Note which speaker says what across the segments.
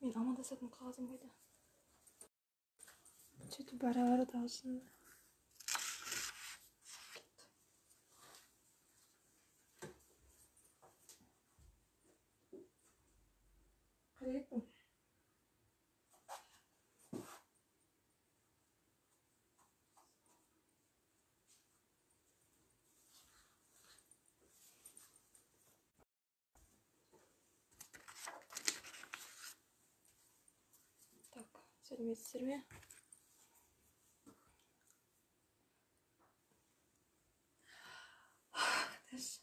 Speaker 1: Мен амандасатын қағазым қайда? Сөйтіп бара-бара даусын. Қайда кеттің? Так, сәлеметсіздер ме? Дальше.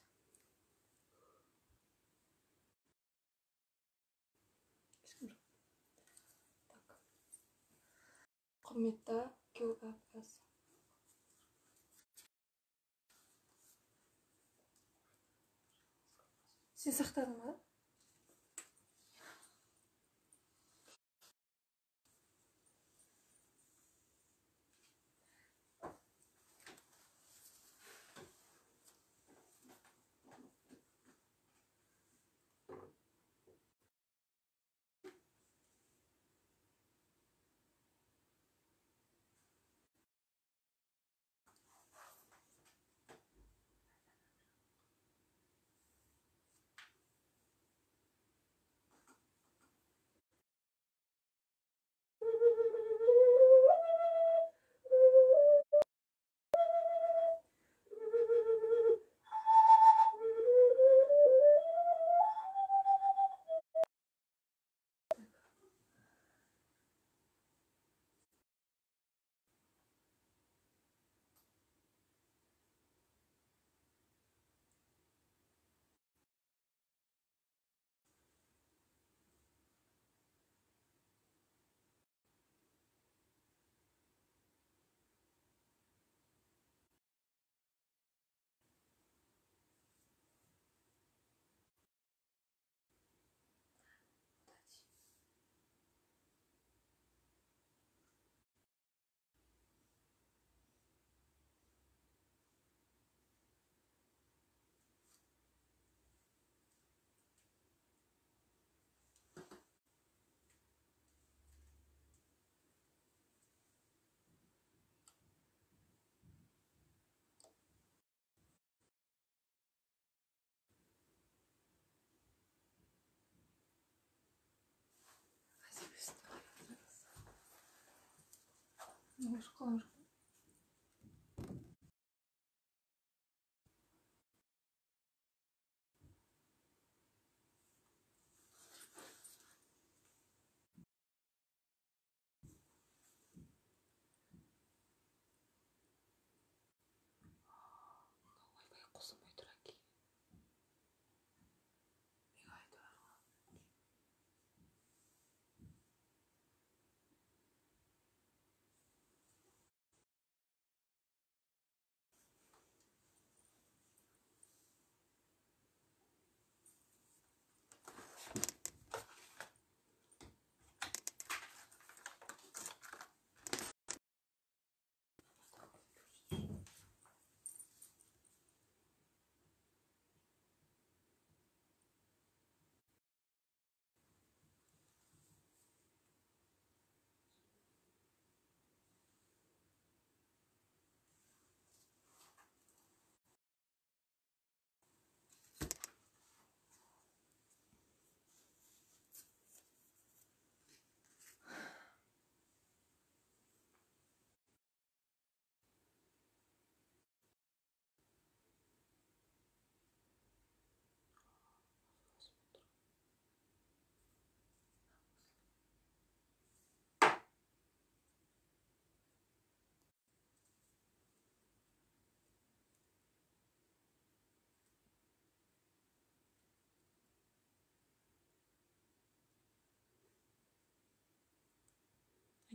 Speaker 1: Так. Құрметті QFS. Сен сақтадың ба? Шоколад. Ойбай қосылмай тұр әке.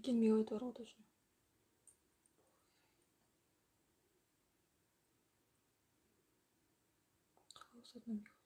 Speaker 1: Gelmiyor doğru da şu. Kaosatına bir.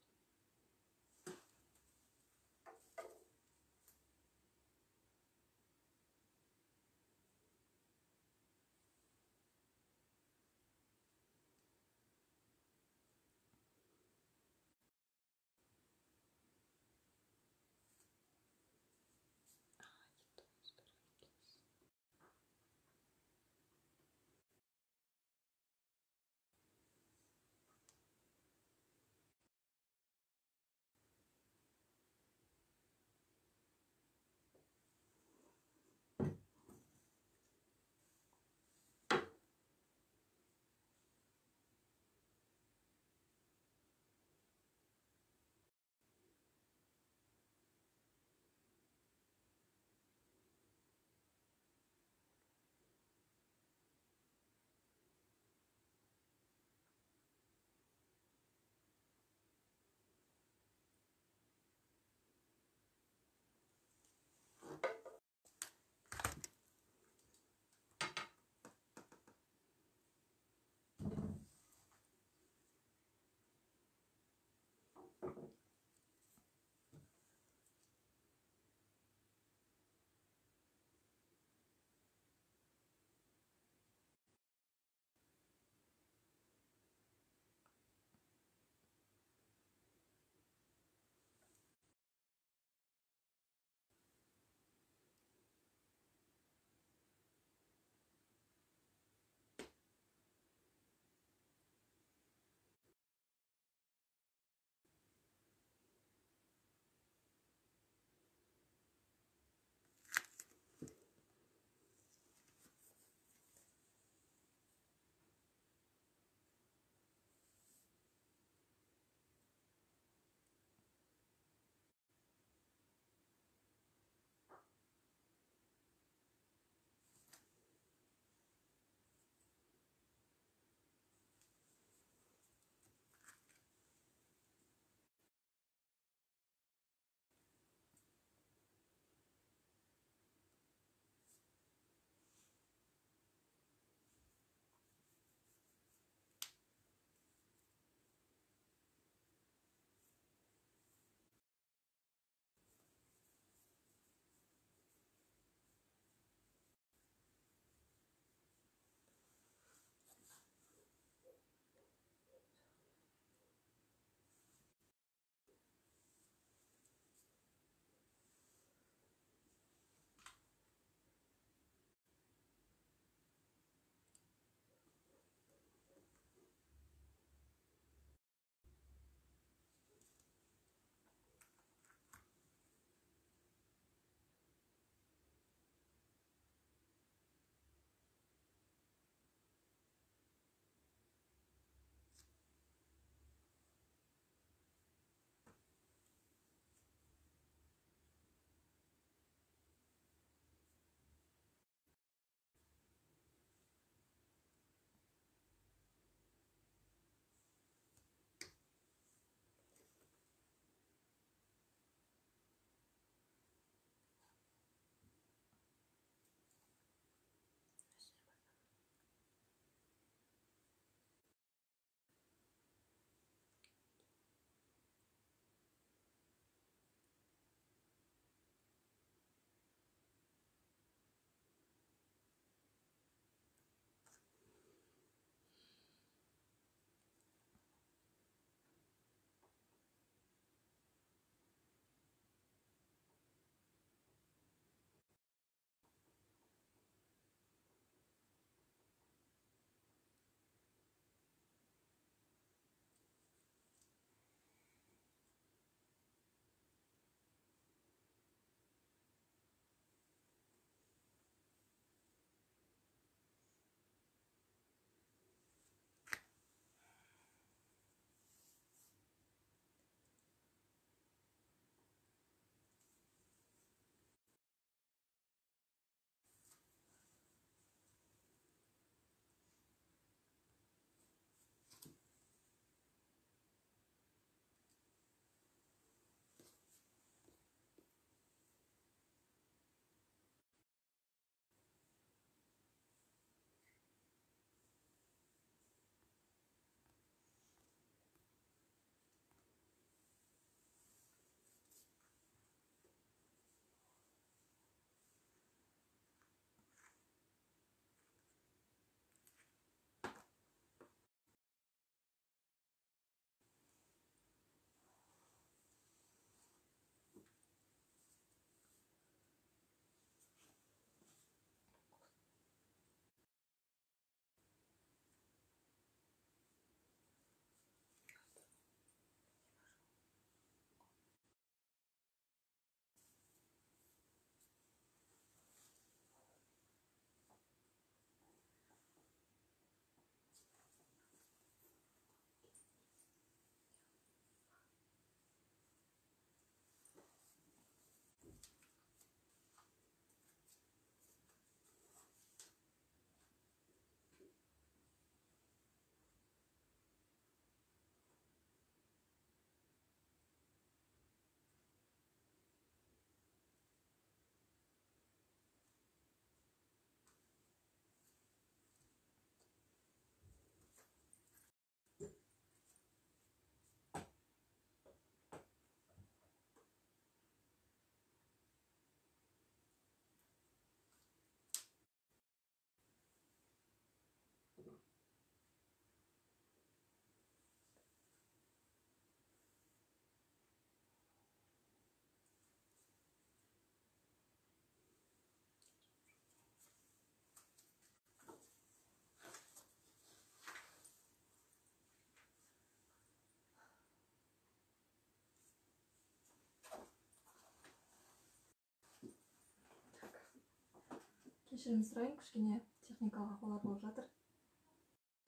Speaker 1: кешірім сұрайын, кішкене техникалық ақаулар болып жатыр.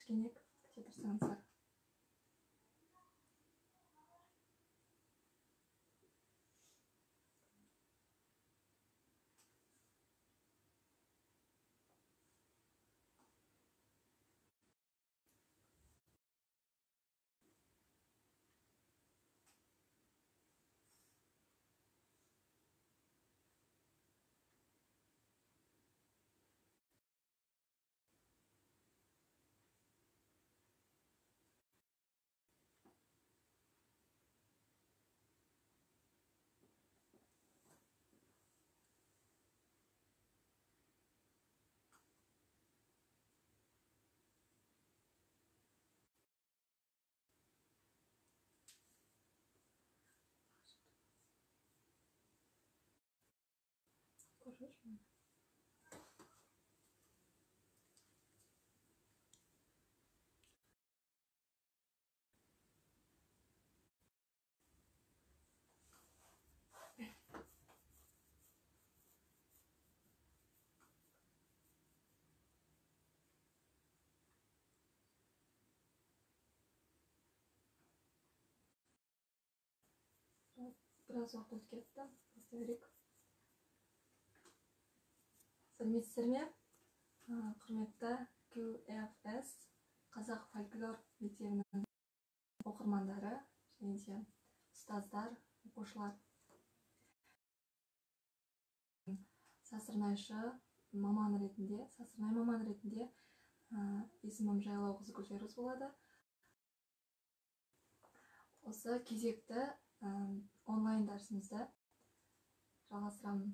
Speaker 1: Кішкене кете тұрсаңыздар. Короче. Біраз уақыт өтіп кетті. Бастай берейік. Сәлеметсіздер ме? Құрметті QFS Қазақ фольклор мектебінің оқырмандары және де ұстаздар, оқушылар. Сасырнай маман ретінде есімім Жайлауқызы Гүлферuz болады. Осы кезекті онлайн дәрісімізді жалғастырамын.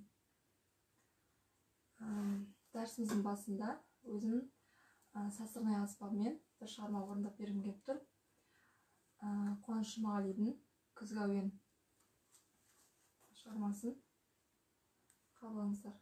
Speaker 1: Дәрісіміздің басында өзім Сасырнай аспабымен бір шығарма орындап бергім келіп тұр. Қуаныш Жұмағалидың Күзгі әуен шығармасын қабыл алыңыздар.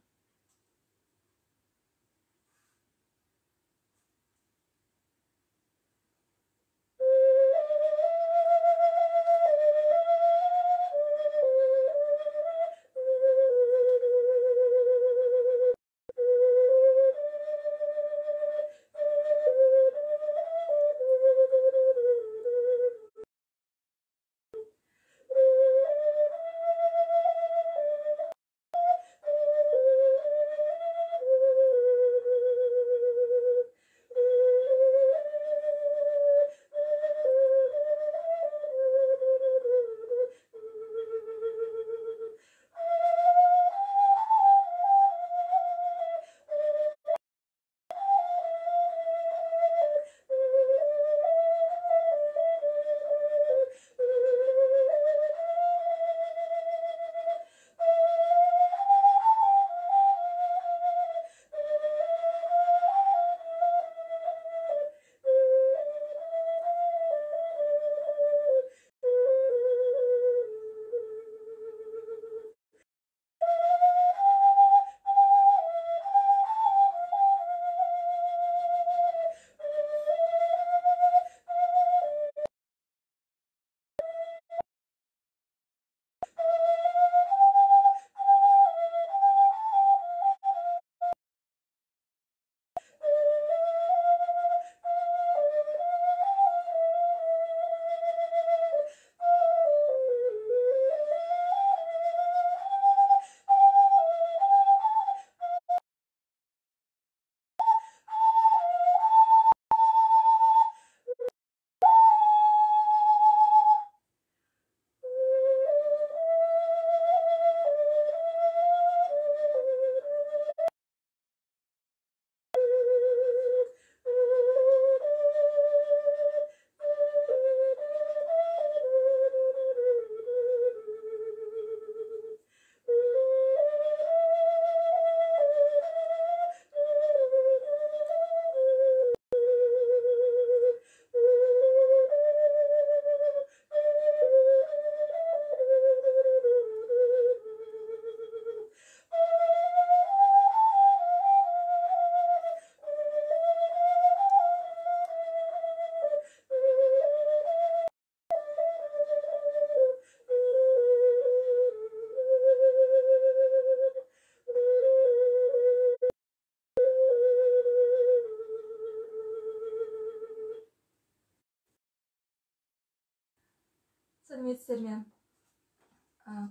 Speaker 1: Сәлеметсіздер ме?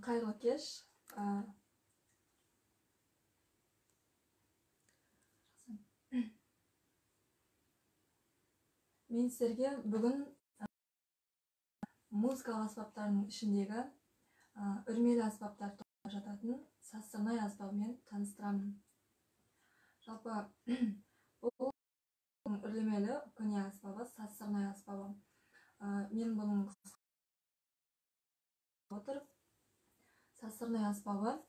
Speaker 1: Қайырлы кеш. Мен сіздерге бүгін музыкалық аспаптардың ішіндегі үрмелі аспаптар тобына жататын сазсырнай аспабымен таныстырамын. Жалпы бұл үрлемелі көне аспабы, сазсырнай аспабы. Мен бұның отырып, сазсырнай аспабы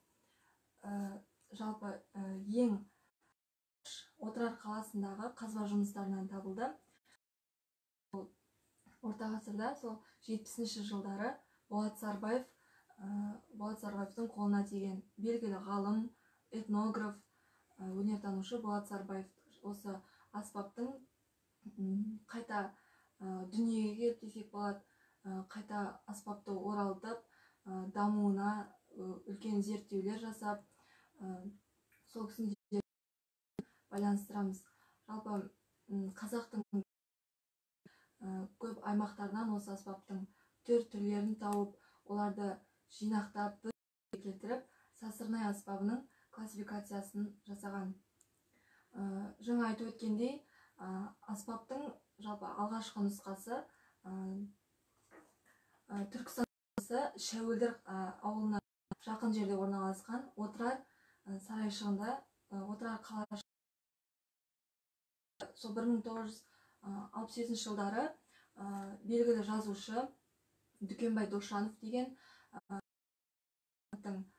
Speaker 1: жалпы ең Отырар қаласындағы қазба жұмыстарынан табылды. Орта ғасырда, сол 70-ші жылдары Болат Сарбаевтың қолына тиген белгілі ғалым, этнограф, өнертанушы Болат Сарбаев осы аспаптың қайта дүниеге келіп десек болады, қайта аспапты оралтып, дамуына үлкен зерттеулер жасап, сол кісіні байланыстырамыз. Жалпы қазақтың көп аймақтардан осы аспаптың түрлерін тауып, оларды жинақтап, бір келтіріп, сазсырнай аспабының классификациясын жасаған. Жаңа айтып өткендей, аспаптың жалпы алғашқы нұсқасы Түркістан облысы Шәуілдір ауылына жақын жерде орналасқан Отырар сарайшығында, Отырар қаласы. Сол 1967 жылдары белгілі жазушы Дүкенбай Досжанов деген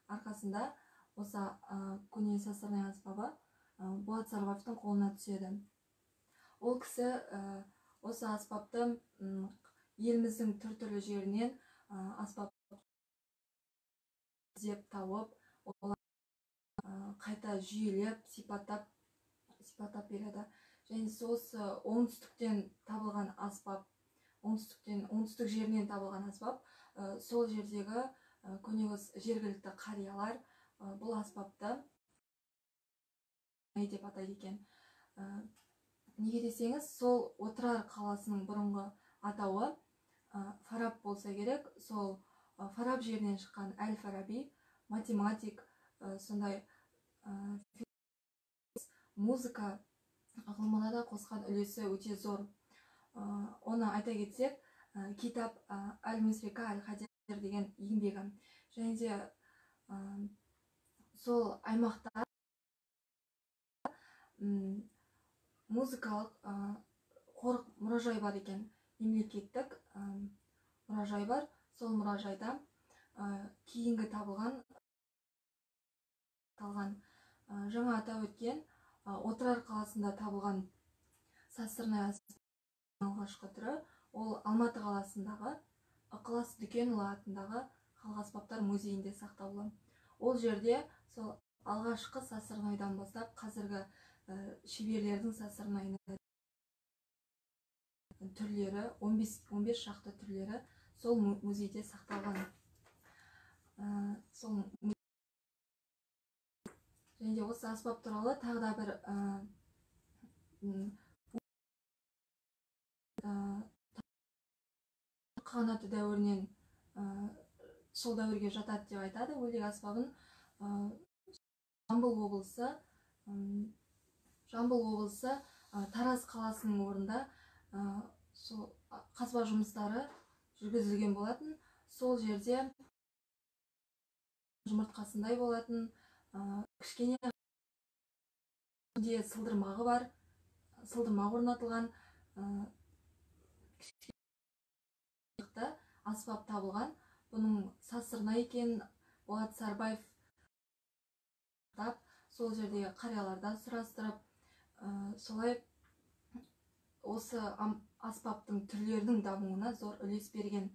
Speaker 1: арқасында осы көне сазсырнай аспабы Болат Сарбаевтың қолына түседі. Ол кісі осы аспапты еліміздің түрлі жерінен аспап іздеп тауып, қайта жүйелеп, сипаттап береді. Және осы оңтүстіктен табылған аспап, оңтүстік жерінен табылған аспап, сол жердегі көне жергілікті қариялар бұл аспапты деп атайды екен. Неге десеңіз, сол Отырар қаласының бұрынғы атауы Фараб болса керек. Сол Фараб жерінен шыққан Әл-Фараби, математик, сондай музыка ғылымына да қосқан үлесі өте зор. Оны айта кетсек, китап Әл-Мусрика Әл-Хадир деген еңбегі. Және де сол аймақта музыкалық қорық мұражай бар екен, мемлекеттік мұражай бар. Сол мұражайда кейінгі табылған жаңа атап өткен Отырар қаласында табылған сазсырнай аспабының алғашқы түрі ол Алматы қаласындағы Ықылас Дүкенұлы атындағы халық аспаптар музейінде сақтаулы. Ол жерде сол алғашқы сазсырнайдан бастап қазіргі шеберлердің сазсырнайының түрлері, 15 шақты түрлері сол музейде сақталған. Және де осы аспап туралы тағы да бір қағанаты дәуірінен сол дәуірге жатады деп айтады. Өлек аспабын Жамбыл облысы Тараз қаласының орында қазба жұмыстары жүргізілген болатын. Сол жерде жұмыртқасындай болатын кішкене сылдырмағы бар, сылдырмағы орнатылған аспап табылған. Бұның сазсырнай екенін Болат Сарбаев сол жердегі қариялардан сұрастырып, солай осы аспаптың түрлерінің дамуына зор үлес берген.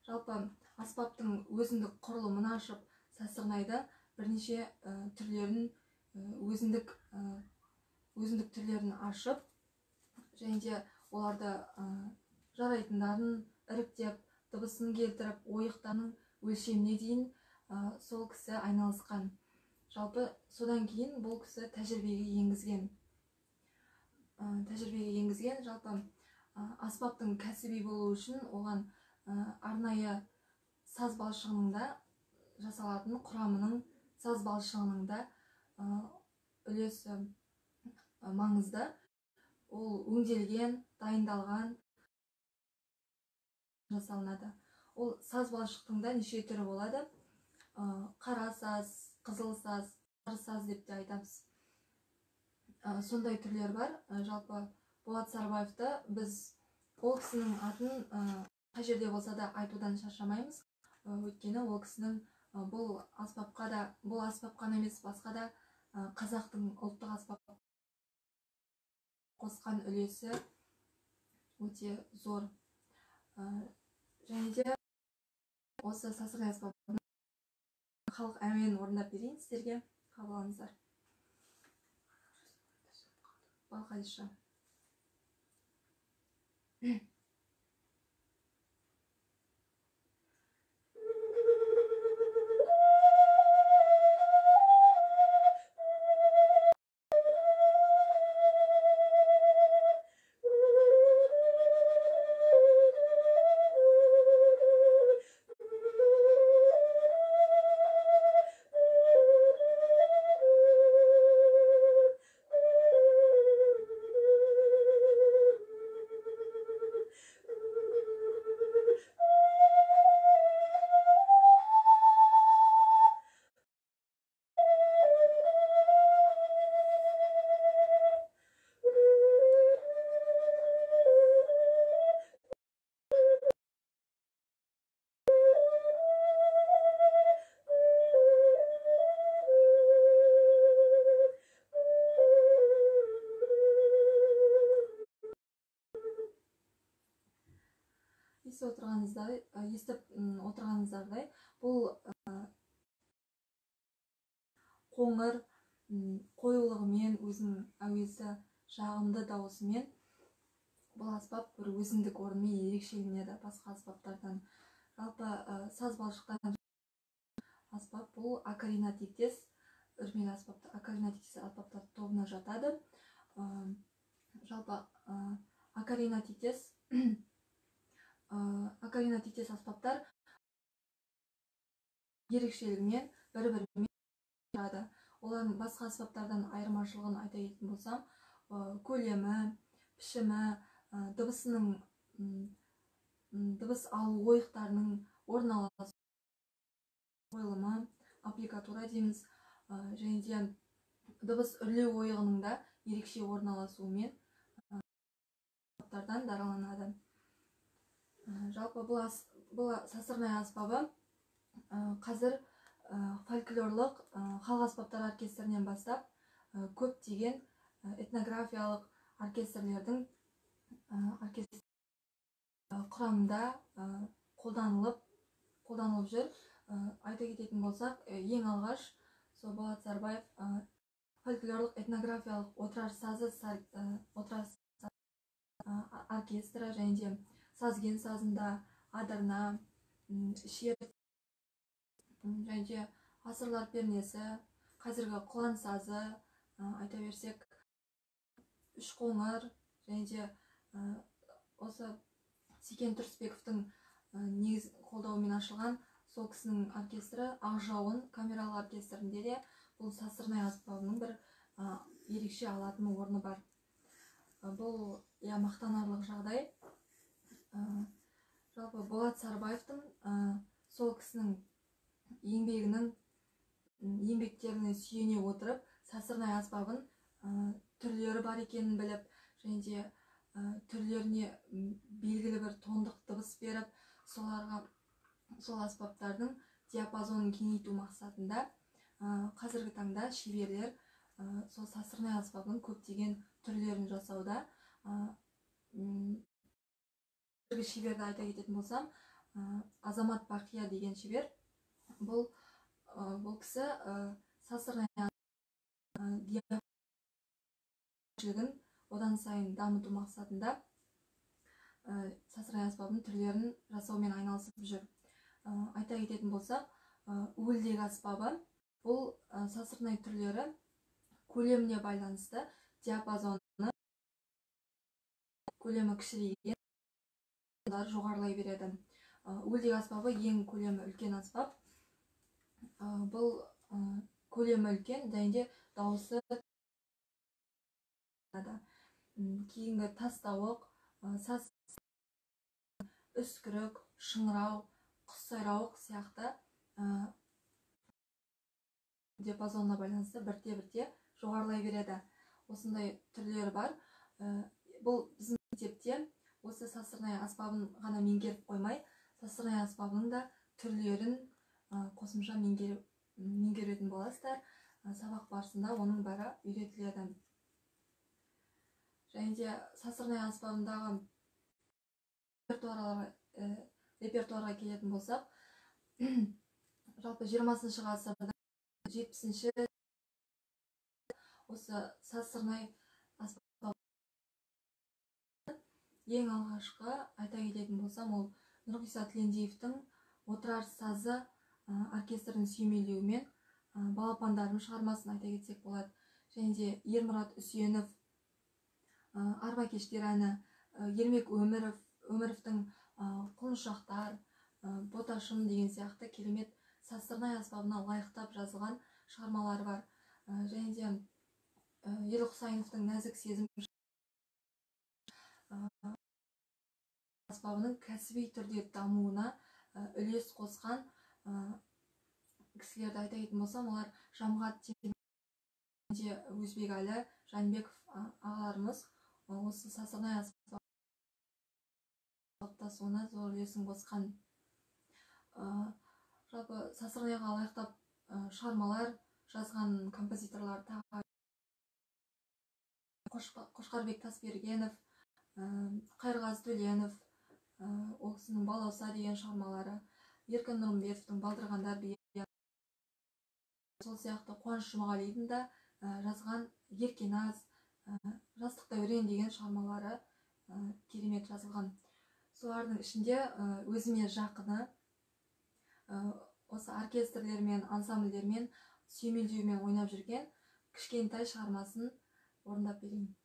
Speaker 1: Жалпы аспаптың өзіндік құрылымын ашып, сазсырнайда бірнеше түрлерін өзіндік түрлерін ашып, және де оларды жарайтындарын іріктеп, дыбысын келтіріп, ойықтаның өлшеміне дейін сол кісі айналысқан. Жалпы содан кейін бұл кісі тәжірибеге енгізген. Жалпы аспаптың кәсіби болу үшін оған арнайы саз балшығының да жасалатын құрамының, саз балшығының да үлесі маңызды. Ол өңделген, дайындалған жасалынады. Ол саз балшықтың да неше түрі болады. Қара саз, қызыл саз, сары саз деп те айтамыз. Сондай түрлер бар. Жалпы Болат Сарбаевты біз ол кісінің атын қай жерде болса да айтудан шаршамаймыз. Өйткені ол кісінің бұл аспапқа емес, басқа да қазақтың ұлттық аспапқа қосқан үлесі өте зор. Және де осы сасырнай аспабын халық әуенін орындап берейін сіздерге, қабыл алыңыздар. Балқадиша. Естіп отырғаныңыздай, бұл қоңыр қоюлығымен, өзінің әуезді жағымды дауысымен бұл аспап бір өзіндік орнымен ерекшеленеді басқа аспаптардан. Жалпы саз балшықтан аспап бұл акарина тектес, үрмелі аспаптар, акарина тектес аспаптар тобына жатады. Жалпы акарина тектес аспаптар ерекшелігімен бір-бірімен тұрады. Олардың басқа аспаптардан айырмашылығын айта кететін болсам, көлемі, пішімі, дыбыс алу ойықтарының орналасу қойылымы, аппликатура дейміз, және де дыбыс үрлеу ойығының да ерекше орналасуымен аспаптардан дараланады. Жалпы бұл сасырнай аспабы қазір фольклорлық халық аспаптар оркестрінен бастап көптеген этнографиялық оркестрлердің құрамында қолданылып жүр. Айта кететін болсақ, ең алғаш Болат Сарбаев фольклорлық этнографиялық отырар сазы оркестрі және де Сазген сазында Адырна, Шер және де ғасырлар пернесі, қазіргі құлан сазы, айта берсек Үшқоңыр және де осы Секен Тұрысбековтың негіз қолдауымен ашылған сол кісінің оркестрі Ақжауын камералы оркестрінде де бұл сасырнай аспабының бір ерекше алатын орны бар. Бұл мақтанарлық жағдай. Жалпы Болат Сарбаевтың сол кісінің еңбектеріне сүйене отырып, сасырнай аспабын түрлері бар екенін біліп, және де түрлеріне белгілі бір тондық дыбыс беріп, сол аспаптардың диапазонын кеңейту мақсатында қазіргі таңда шеберлер сол сасырнай аспабының көптеген түрлерін жасауда. Шеберді айта кететін болсам, Азамат Бақия деген шебер, бұл кісі сасырнай диапазонын одан сайын дамыту мақсатында сасырнай аспабының түрлерін жасаумен айналысып жүр. Айта кететін болсақ, уілдек аспабы, бұл сасырнай түрлері көлеміне байланысты диапазоны көлемі кішірейген жоғарылай береді. өлдек аспабы ең көлемі үлкен аспап. Бұл көлемі үлкен және де дауысы кейінгі тастауық, саз, үскірік, шыңырау, құс сайрауық сияқты диапазонына байланысты бірте-бірте жоғарылай береді. Осындай түрлері бар. Бұл біздің мектепте осы сасырнай аспабын ғана меңгеріп қоймай, сасырнай аспабының да түрлерін қосымша меңгеретін боласыздар. Сабақ барысында оның бәрі үйретіледі. Және де сасырнай аспабындағы репертуарға келетін болсақ, жалпы 20-шы ғасырда 70-ші осы сасырнай аспабы ең алғашқы айта кететін болсам, ол Нұрғиса Тілендиевтің Отырар сазы оркестрдің сүйемелдеуімен балапандарым шығармасын айта кетсек болады. Және де Ермұрат Үсенов, Арба кештер әні, Ермек Өміровтің Құлыншақтар, Боташым деген сияқты керемет сасырнай аспабына лайықтап жазылған шығармалары бар. Және де Елқұсайыновтың Нәзік сезім аспабының кәсіби түрде дамуына үлес қосқан кісілерді айта кететін болсам, олар Жамғат Темірде Өзбекәлі Жанбеков ағаларымыз осы сасырнай аспабы қалыптасуына зор үлесін қосқан. Жалпы сасырнайға лайықтап шығармалар жазған композиторлар тағы Қошқарбек Тасбергенов, Қайырғазы Төленов, ол кісінің Балауса деген шығармалары, Еркін Нұрымбетовтің Балдырғандар бие, сол сияқты Қуаныш Жұмағалидің да жазған Еркеназ, Жастық дәурен деген шығармалары керемет жазылған. Солардың ішінде өзіме жақыны осы оркестрлермен, ансамбльдермен, сүйемелдеумен ойнап жүрген кішкентай шығармасын орындап берейін.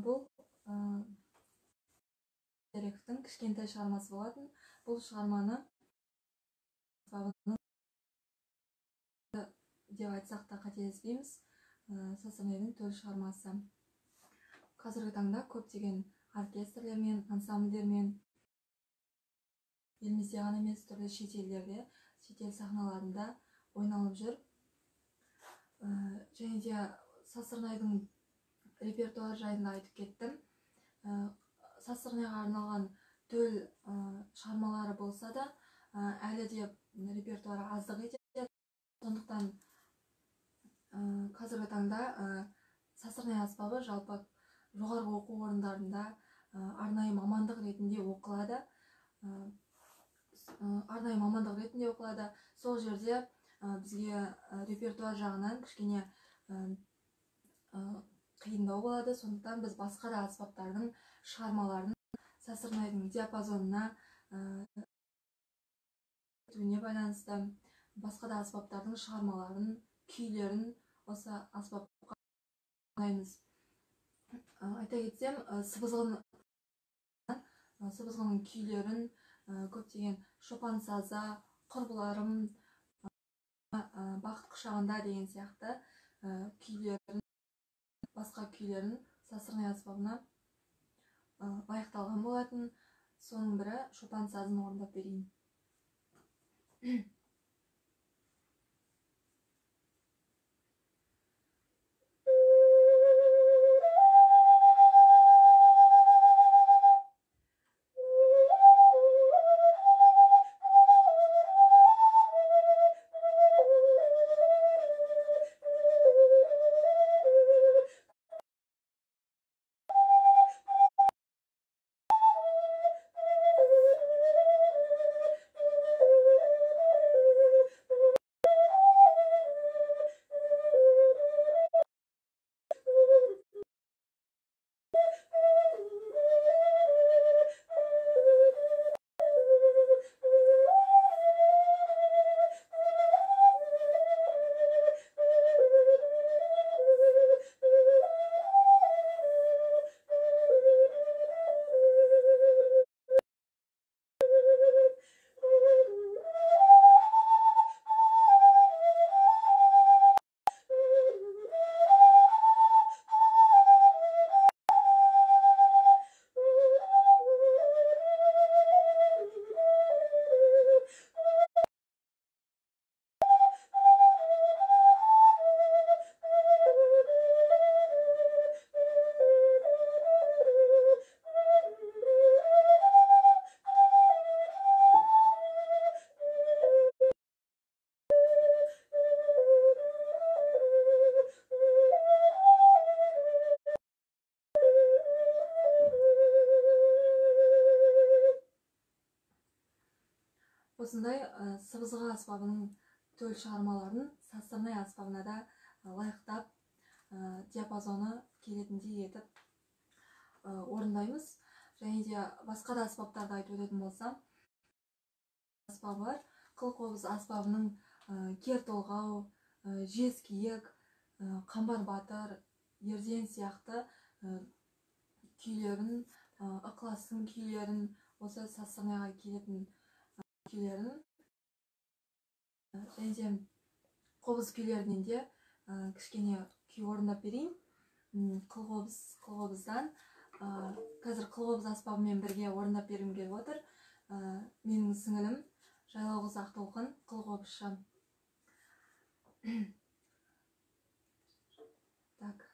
Speaker 1: Бұл Терековтің кішкентай шығармасы болатын. Бұл шығарманы деп айтсақ та қателеспейміз, сасырнайдың төл шығармасы. қазіргі таңда көптеген оркестрлермен, ансамбльдермен елімізде ғана емес түрлі шетелдерде, шетел сахналарында ойналып жүр. Және де Сасырнайдың репертуар жайында айтып кеттім. Сасырнайға арналған төл шығармалары болса да, әлі де репертуары аздық етеді. Сондықтан қазіргі таңда Сасырнай аспабы жалпы жоғарғы оқу орындарында арнайы мамандық ретінде оқылады. Сол жерде бізге репертуар жағынан кішкене қиындау болады. Сондықтан біз басқа да аспаптардың шығармаларын Сасырнайдың диапазонына өтуіне байланысты басқа да аспаптардың шығармаларын, күйлерін осы аспапқа арнаймыз. Айта кетсем, Сыбызғының күйлерін көптеген Шопан саза, құрбыларым, бақыт құшағында деген сияқты күйлерін, басқа күйлерін Сасырнай аспабына лайықталған болатын. Соның бірі Шопан сазын орындап берейін. Осындай Сыбызғы аспабының төл шығармаларын Сасырнай аспабына да лайықтап, диапазоны келетіндей етіп орындаймыз. Және де басқа да аспаптарды айтып өтетін болсам, аспабы қылқобыз аспабының кер толғау, жез киек, қамбар батыр, ерден сияқты күйлерін, ықыластың күйлерін, осы Сасырнайға келетін күйлерін, және де қобыз күйлерінен де кішкене күй орындап берейін. Қылқобыздан қазір қылқобыз аспабымен бірге орындап бергім келіп отыр. Менің сіңілім Жайлауқыз Ақтолқын қылқобызшы. Так,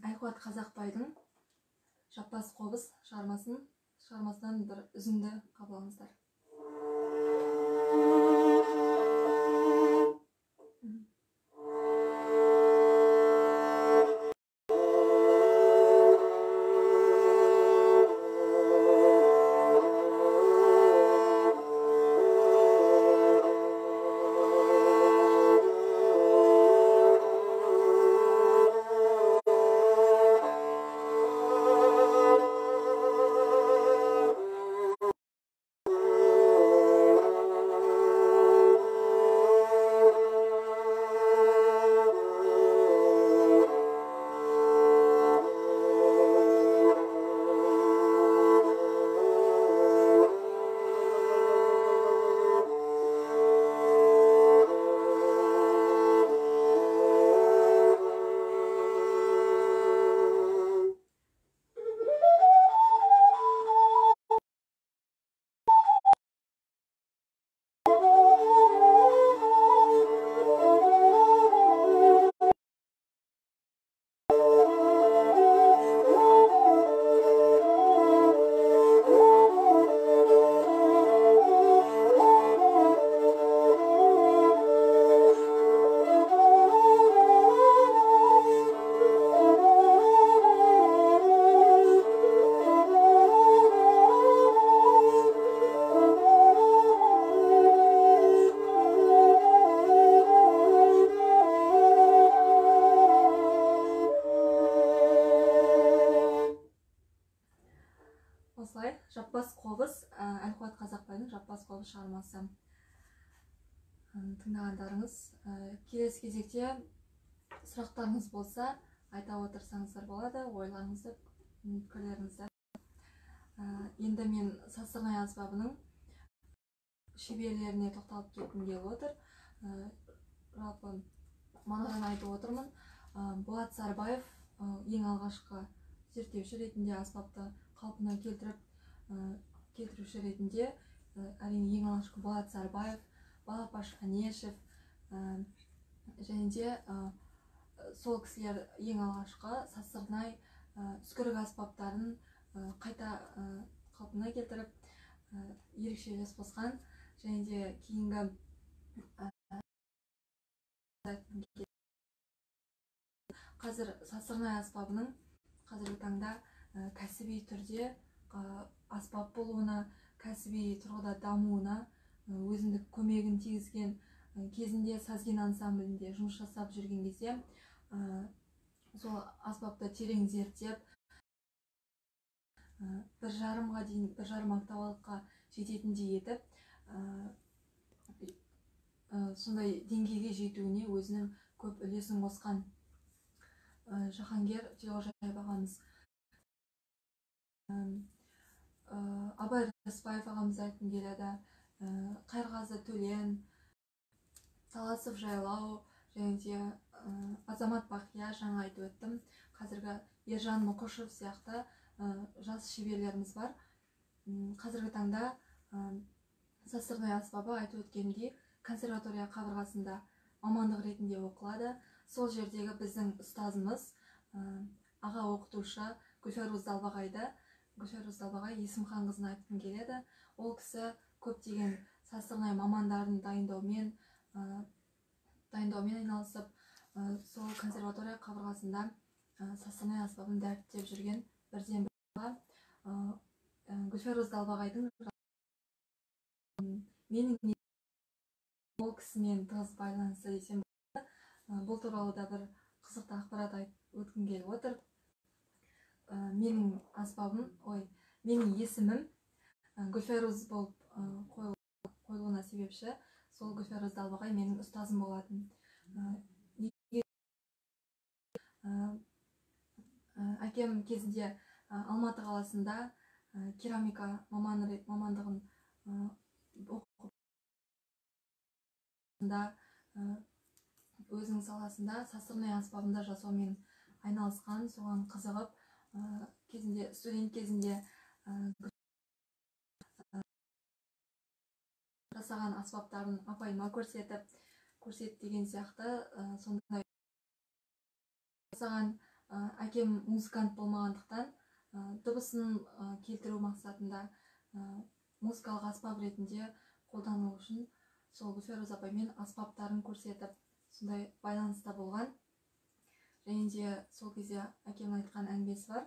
Speaker 1: Айқуат Қазақбайдың Жаппас қобыз шығармасынан бір үзінді қабыл алыңыздар. жол шығармасы. Тыңдағандарыңыз, келесі кезекте сұрақтарыңыз болса айта отырсаңыздар болады, ойларыңызды, пікірлеріңізді. Енді мен сазсырнай аспабының шеберлеріне тоқталып кеткім келіп отыр. Жалпы манадан айтып отырмын. Болат Сарбаев ең алғашқы зерттеуші ретінде, аспапты қалпына келтіруші ретінде, әрине ең алғашқы Болат Сарбаев, Балапаш Анешев және де сол кісілер ең алғашқы сазсырнай үскірік аспаптарын қайта қалпына келтіріп ерекше үлес қосқан. Және де кейінгі қазір сазсырнай аспабының қазіргі таңда кәсіби түрде аспап болуына, кәсіби тұрғыда дамуына өзіндік көмегін тигізген. Кезінде Сазген ансамблінде жұмыс жасап жүрген кезде сол аспапты терең зерттеп, 1,5-ға дейін, 1,5 октавалыққа жететіндей етіп, сондай деңгейге жетуіне өзінің көп үлесін қосқан Жахангер Телғожаев ағамыз. Абай Рысбаев ағамыз айтқым келеді. Қайырғазы Төлен, Таласов Жайлау, және де Азамат Бақия, жаңа айтып өттім. Қазіргі Ержан Мұқышев сияқты жас шеберлеріміз бар. Қазіргі таңда сазсырнай аспабы айтып өткендей консерватория қабырғасында мамандық ретінде оқылады. Сол жердегі біздің ұстазымыз, аға оқытушы Гүлфәруз Далбағай Есімханқызын айтқым келеді. Ол кісі көптеген сазсырнай мамандарын дайындаумен айналысып, сол консерватория қабырғасында сазсырнай аспабын дәріптеп жүрген бірден бір. Гүлфәруз Далбағайдың менің ол кісімен тығыз байланысты десем болады. Бұл туралы да бір қызықты ақпарат айтып өткім келіп отыр. Менің есімім Гүлфәруз болып қойылуына себепші сол Гүлфәруз Далбағай менің ұстазым болатын. Әкем кезінде Алматы қаласында керамика мамандығын оқып, өзінің саласында сазсырнай аспабында жасаумен айналысқан, соған қызығып, студент кезінде жасаған аспаптарын апайыма көрсет деген сияқты, сондай жасаған. Әкем музыкант болмағандықтан, дыбысын келтіру мақсатында музыкалық аспап ретінде қолдану үшін сол Гүлфәруз апаймен аспаптарын көрсетіп, сондай байланыста болған. Және де сол кезде әкем айтқан әңгімесі бар.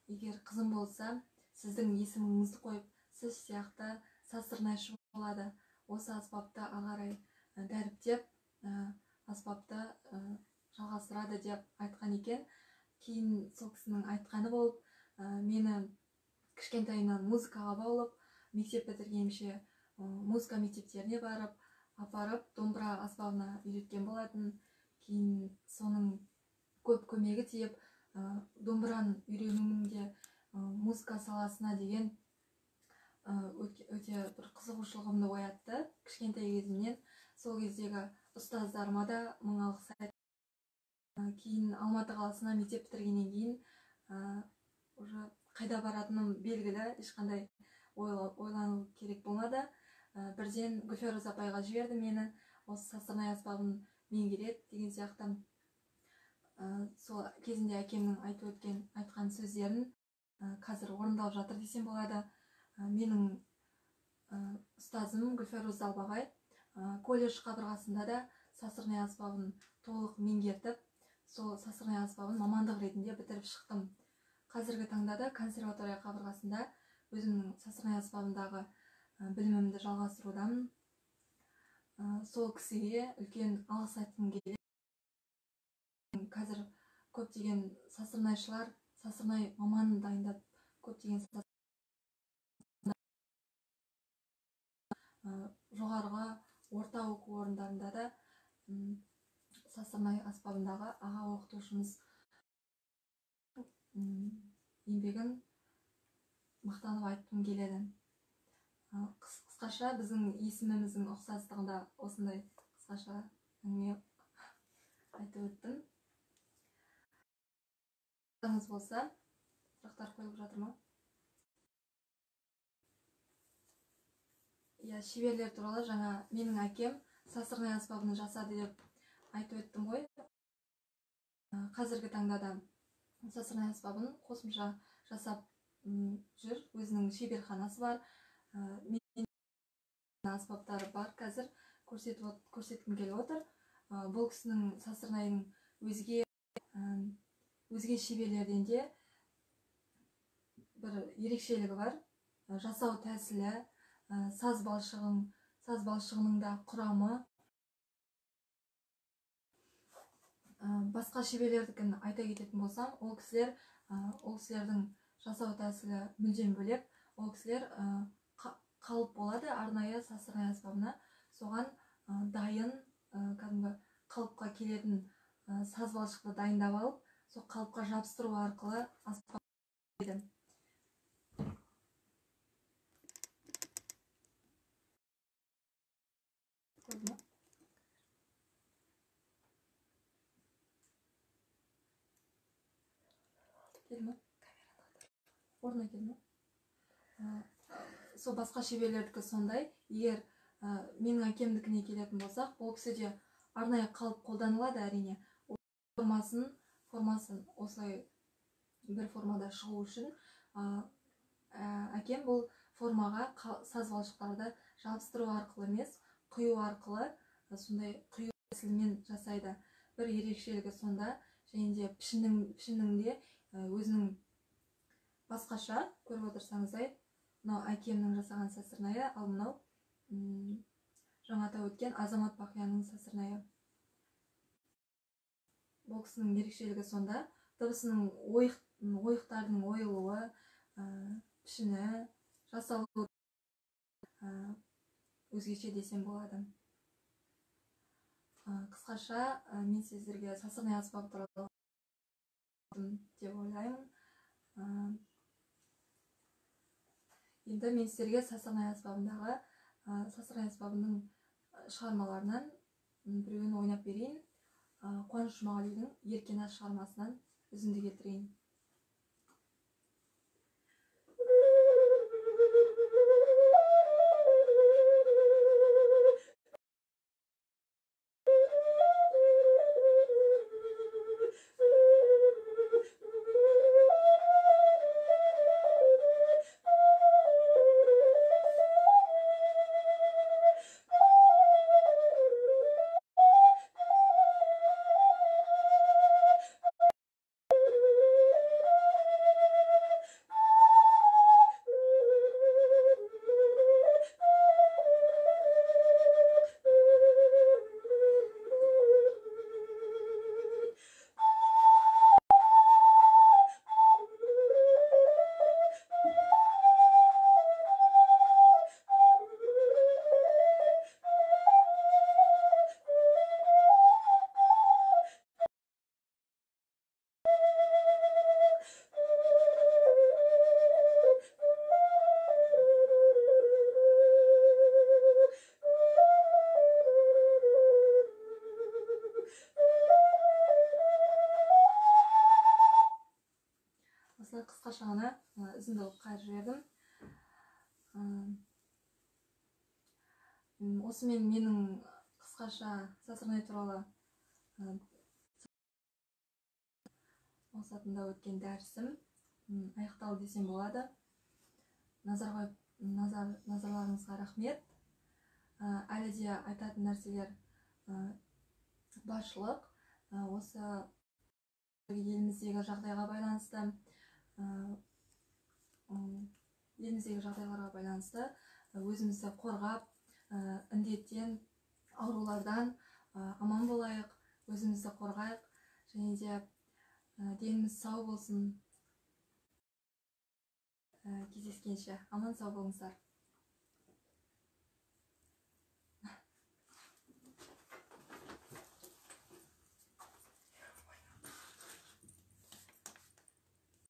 Speaker 1: Егер қызым болса, сіздің есіміңізді қойып, сіз сияқты сазсырнайшы болады. Осы аспапты ағарай дәріптеп, аспапты жалғастырады деп айтқан екен. Кейін сол кісінің айтқаны болып, мені кішкентайынан музыкаға баулып, мектеп бітіргенше музыка мектептеріне апарып, домбыра аспабына үйреткен болатын. Кейін соның көп көмегі тиіп, домбыраны үйренуімде музыка саласына деген өте бір қызығушылығымды оятты кішкентай кезімнен. Сол кездегі ұстаздарыма да мың алғыс айтамын. Кейін Алматы қаласына мектеп бітіргеннен кейін уже қайда баратыным белгілі, ешқандай ойлану керек болмады. Бірден Гүлфәруз апайға жіберді мені, осы сазсырнай аспабын меңгерет деген сияқты. Сол кезінде әкемнің айтқан сөздерін қазір орындалып жатыр десем болады. Менің ұстазым Гүлфәруз Далбағай колледж қабырғасында да сазсырнай аспабын толық меңгертіп, сол сазсырнай аспабын мамандық ретінде бітіріп шықтым. Қазіргі таңда да консерватория қабырғасында өзімнің сазсырнай аспабындағы білімімді жалғастырудамын. Сол кісіге үлкен алғыс айтқым келеді. Қазір көптеген сазсырнайшылар, сазсырнай маманын дайындап, көптеген жоғарғы орта оқу орындарында да сасырнай аспабындағы аға оқытушымыз еңбегін мақтанып айтқым келеді. Қысқаша біздің есіміміздің ұқсастығында осындай қысқаша әңгіме айтып өттім. Болса, сұрақтар қойылып жатыр ма? Шеберлер туралы жаңа менің әкем сасырнай аспабын жасады деп айтып өттім ғой. Қазіргі таңда да сасырнай аспабын қосымша жасап жүр. Өзінің шеберханасы бар. Аспаптары бар. Қазір көрсеткім келіп отыр. Бұл кісінің сасырнайының өзге шеберлерден де бір ерекшелігі бар. Жасау тәсілі, саз балшығының да құрамы. Басқа шеберлердікін айта кететін болсам, ол кісілердің жасау тәсілі мүлдем бөлек. Ол кісілер қалып болады арнайы сасырнай аспабына. Соған дайын кәдімгі қалыпқа келетін саз балшықты дайындап алып, сол қалыпқа жабыстыру арқылы аспап дейді. Орнына келді ме? Сол басқа шеберлердікі сондай. Егер менің әкемдікіне келетін болсақ, ол кісіде арнайы қалып қолданылады әрине. Формасын осылай бір формада шығу үшін әкем бұл формаға саз балшықтарды жабыстыру арқылы емес, құю арқылы сондай құю тәсілімен жасайды. Бір ерекшелігі сонда, және де пішіннің де өзінің басқаша. Көріп отырсаңыздай, мынау әкемнің жасаған сасырнайы, ал мынау жаңа атап өткен Азамат Бақияның сасырнайы. Бұл кісінің ерекшелігі сонда, дыбысының ойықтардың ойылуы, пішіні, жасалуы өзгеше десем болады. Қысқаша мен сіздерге сасырнай аспабы туралы деп ойлаймын. Енді мен сіздерге сасырнай аспабының шығармаларынан біреуін ойнап берейін. Қуаныш Жұмағалидың Еркеназ шығармасынан үзінді келтірейін. Қысқаша ғана үзінді қылып қайырып жібердім. Осымен менің қысқаша сасырнай туралы мақсатында өткен дәрісім аяқталды десем болады. Назарларыңызға рахмет. Әлі де айтатын нәрселер баршылық. Осы еліміздегі жағдайға байланысты өзімізді қорғап, індеттен, аурулардан аман болайық, өзімізді қорғайық, және де деніміз сау болсын. Кездескенше аман сау болыңыздар.